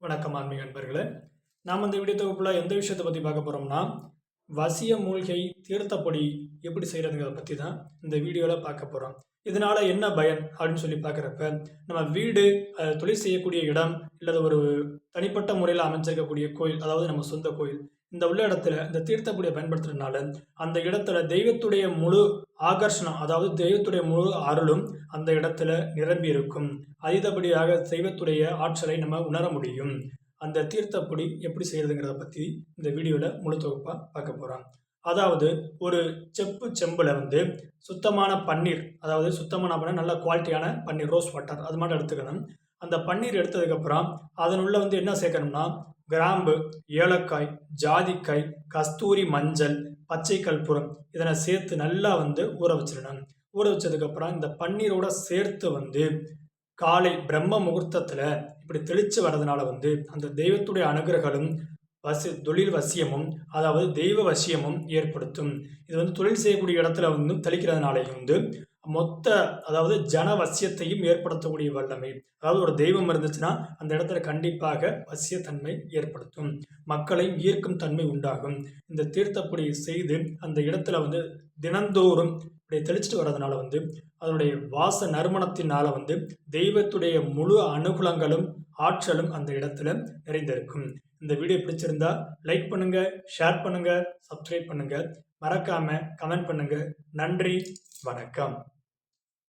வணக்கம் ஆன்மீக நண்பர்களே. நாம் இந்த வீடியோ தொகுப்புல எந்த விஷயத்தை பற்றி பார்க்க போகிறோம்னா, வசிய மூலிகை தீர்த்தப்பொடி எப்படி செய்கிறதுங்கிறத பற்றி தான் இந்த வீடியோவில் பார்க்க போகிறோம். இதனால் என்ன பயன் அப்படின்னு சொல்லி பார்க்குறப்ப, நம்ம வீடு, தொழில் செய்யக்கூடிய இடம், இல்லை ஒரு தனிப்பட்ட முறையில் அமைச்சிருக்கக்கூடிய கோயில், அதாவது நம்ம சொந்த கோயில், இந்த உள்ள இடத்துல இந்த தீர்த்தப்பொடியை பயன்படுத்துறதுனால அந்த இடத்துல தெய்வத்துடைய முழு ஆகர்ஷணம், அதாவது தெய்வத்துடைய முழு அருளும் அந்த இடத்துல நிரம்பி இருக்கும். அதிகப்படியாக தெய்வத்துடைய ஆற்றலை நம்ம உணர முடியும். அந்த தீர்த்தப்பொடி எப்படி செய்யறதுங்கிறத பற்றி இந்த வீடியோவில் முழு தொகுப்பாக பார்க்க போகிறோம். அதாவது ஒரு செம்பில் வந்து சுத்தமான பன்னீர், அதாவது சுத்தமான பன்னீர், நல்ல குவாலிட்டியான பன்னீர், ரோஸ் வாட்டர் அது மாதிரி எடுத்துக்கணும். அந்த பன்னீர் எடுத்ததுக்கப்புறம் அதனுள்ள வந்து என்ன சேர்க்கணும்னா, கிராம்பு, ஏலக்காய், ஜாதிக்காய், கஸ்தூரி மஞ்சள், பச்சை கற்பூரம் இதனை சேர்த்து நல்லா வந்து ஊற வச்சிடணும். ஊற வச்சதுக்கப்புறம் இந்த பன்னீரோட சேர்த்து வந்து காலை பிரம்ம முகூர்த்தத்தில் இப்படி தெளித்து வர்றதுனால வந்து அந்த தெய்வத்துடைய அனுகிரகங்களும் தொழில் வசியமும், அதாவது தெய்வ வசியமும் ஏற்படுத்தும். இது வந்து தொழில் செய்யக்கூடிய இடத்துல வந்து தெளிக்கிறதுனாலையும் வந்து மொத்த, அதாவது ஜன வசியத்தையும் ஏற்படுத்தக்கூடிய வல்லமை. அதாவது ஒரு தெய்வம் இருந்துச்சுன்னா அந்த இடத்துல கண்டிப்பாக வசியத்தன்மை ஏற்படுத்தும், மக்களை ஈர்க்கும் தன்மை உண்டாகும். இந்த தீர்த்தப்படி செய்து அந்த இடத்துல வந்து தினந்தோறும் இப்படி தெளிச்சுட்டு வர்றதுனால வந்து அதனுடைய வாச நறுமணத்தினால வந்து தெய்வத்துடைய முழு அனுகூலங்களும் ஆற்றலும் அந்த இடத்துல நிறைந்திருக்கும். இந்த வீடியோ பிடிச்சிருந்தா லைக் பண்ணுங்க, ஷேர் பண்ணுங்க, சப்ஸ்கிரைப் பண்ணுங்க, மறக்காம கமெண்ட் பண்ணுங்க. நன்றி, வணக்கம்.